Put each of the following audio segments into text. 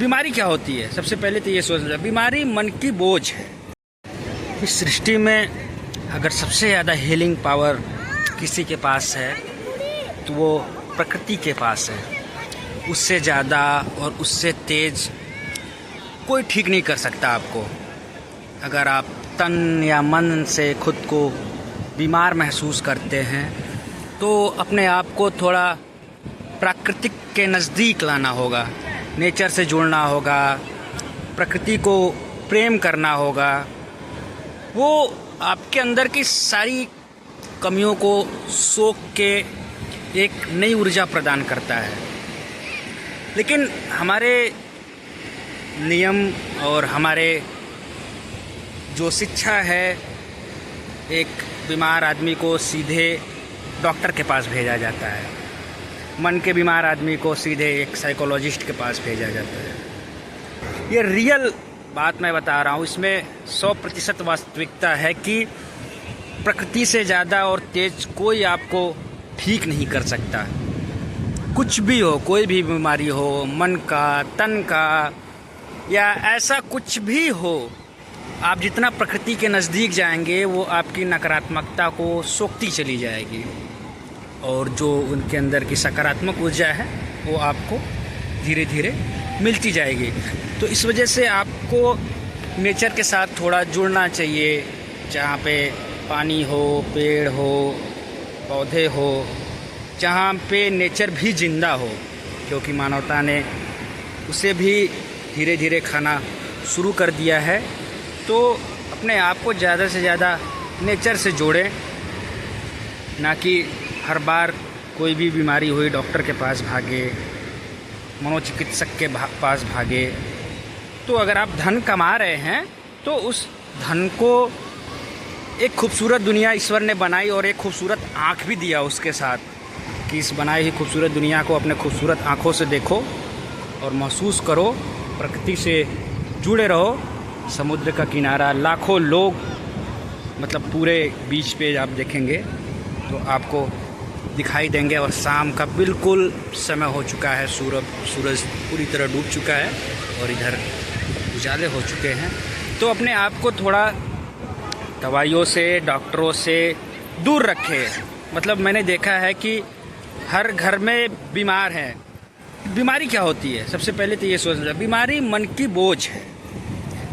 बीमारी क्या होती है? सबसे पहले तो ये सोचना, बीमारी मन की बोझ है। इस सृष्टि में अगर सबसे ज़्यादा हीलिंग पावर किसी के पास है तो वो प्रकृति के पास है। उससे ज़्यादा और उससे तेज़ कोई ठीक नहीं कर सकता आपको। अगर आप तन या मन से खुद को बीमार महसूस करते हैं तो अपने आप को थोड़ा प्राकृतिक के नज़दीक लाना होगा, नेचर से जुड़ना होगा, प्रकृति को प्रेम करना होगा। वो आपके अंदर की सारी कमियों को सोख के एक नई ऊर्जा प्रदान करता है। लेकिन हमारे नियम और हमारे जो शिक्षा है, एक बीमार आदमी को सीधे डॉक्टर के पास भेजा जाता है, मन के बीमार आदमी को सीधे एक साइकोलॉजिस्ट के पास भेजा जाता है। ये रियल बात मैं बता रहा हूँ, इसमें 100% वास्तविकता है कि प्रकृति से ज़्यादा और तेज कोई आपको ठीक नहीं कर सकता। कुछ भी हो, कोई भी बीमारी हो, मन का, तन का, या ऐसा कुछ भी हो, आप जितना प्रकृति के नज़दीक जाएंगे वो आपकी नकारात्मकता को सोखती चली जाएगी और जो उनके अंदर की सकारात्मक ऊर्जा है वो आपको धीरे धीरे मिलती जाएगी। तो इस वजह से आपको नेचर के साथ थोड़ा जुड़ना चाहिए, जहाँ पे पानी हो, पेड़ हो, पौधे हो, जहाँ पे नेचर भी जिंदा हो, क्योंकि मानवता ने उसे भी धीरे धीरे खाना शुरू कर दिया है। तो अपने आप को ज़्यादा से ज़्यादा नेचर से जोड़ें, ना कि हर बार कोई भी बीमारी हुई डॉक्टर के पास भागे, मनोचिकित्सक के पास भागे। तो अगर आप धन कमा रहे हैं तो उस धन को एक खूबसूरत दुनिया ईश्वर ने बनाई और एक खूबसूरत आँख भी दिया उसके साथ, कि इस बनाई हुई खूबसूरत दुनिया को अपने खूबसूरत आँखों से देखो और महसूस करो, प्रकृति से जुड़े रहो। समुद्र का किनारा, लाखों लोग, मतलब पूरे बीच पे आप देखेंगे तो आपको दिखाई देंगे। और शाम का बिल्कुल समय हो चुका है, सूरज पूरी तरह डूब चुका है और इधर उजाले हो चुके हैं। तो अपने आप को थोड़ा दवाइयों से, डॉक्टरों से दूर रखें। मतलब मैंने देखा है कि हर घर में बीमार हैं। बीमारी क्या होती है? सबसे पहले तो ये सोचना, बीमारी मन की बोझ है।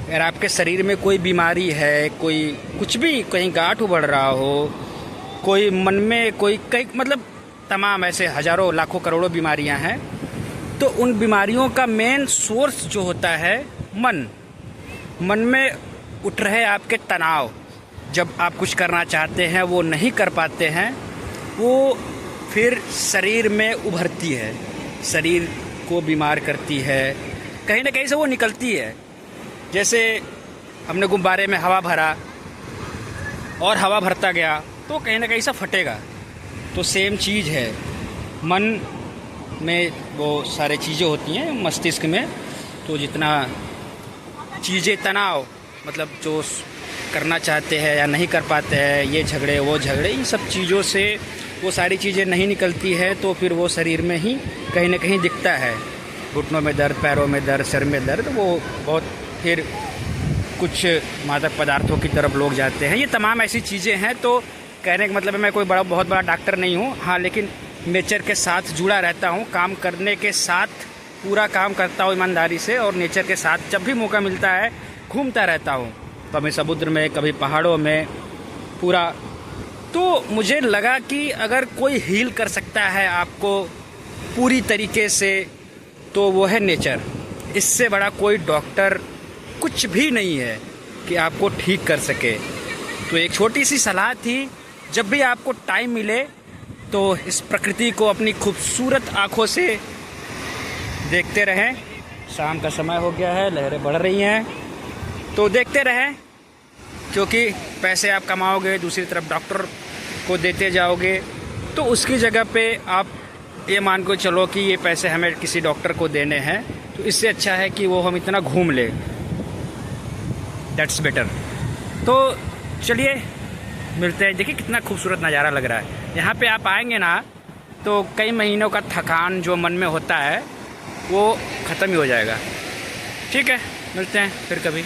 अगर आपके शरीर में कोई बीमारी है, कोई कुछ भी, कहीं गांठ उभड़ रहा हो, कोई मन में कोई कई, मतलब तमाम ऐसे हज़ारों लाखों करोड़ों बीमारियां हैं, तो उन बीमारियों का मेन सोर्स जो होता है मन में उठ रहे आपके तनाव, जब आप कुछ करना चाहते हैं वो नहीं कर पाते हैं, वो फिर शरीर में उभरती है, शरीर को बीमार करती है, कहीं ना कहीं से वो निकलती है। जैसे हमने गुब्बारे में हवा भरा और हवा भरता गया तो कहीं ना कहीं से फटेगा। तो सेम चीज़ है, मन में वो सारे चीज़ें होती हैं, मस्तिष्क में, तो जितना चीज़ें तनाव, मतलब जो करना चाहते हैं या नहीं कर पाते हैं, ये झगड़े वो झगड़े, इन सब चीज़ों से वो सारी चीज़ें नहीं निकलती है तो फिर वो शरीर में ही कहीं ना कहीं दिखता है। घुटनों में दर्द, पैरों में दर्द, सर में दर्द, वो बहुत फिर कुछ मादक पदार्थों की तरफ लोग जाते हैं। ये तमाम ऐसी चीज़ें हैं। तो कहने का मतलब है मैं कोई बहुत बड़ा डॉक्टर नहीं हूँ, हाँ, लेकिन नेचर के साथ जुड़ा रहता हूँ, काम करने के साथ पूरा काम करता हूँ ईमानदारी से, और नेचर के साथ जब भी मौका मिलता है घूमता रहता हूँ, कभी समुद्र में, कभी पहाड़ों में, पूरा। तो मुझे लगा कि अगर कोई हील कर सकता है आपको पूरी तरीके से तो वो है नेचर। इससे बड़ा कोई डॉक्टर कुछ भी नहीं है कि आपको ठीक कर सके। तो एक छोटी सी सलाह थी, जब भी आपको टाइम मिले तो इस प्रकृति को अपनी खूबसूरत आँखों से देखते रहें। शाम का समय हो गया है, लहरें बढ़ रही हैं, तो देखते रहें, क्योंकि पैसे आप कमाओगे, दूसरी तरफ डॉक्टर को देते जाओगे, तो उसकी जगह पे आप ये मान के चलो कि ये पैसे हमें किसी डॉक्टर को देने हैं, तो इससे अच्छा है कि वो हम इतना घूम ले, दैट्स बेटर। तो चलिए मिलते हैं। देखिए कितना खूबसूरत नज़ारा लग रहा है। यहाँ पे आप आएंगे ना तो कई महीनों का थकान जो मन में होता है वो ख़त्म ही हो जाएगा। ठीक है, मिलते हैं फिर कभी।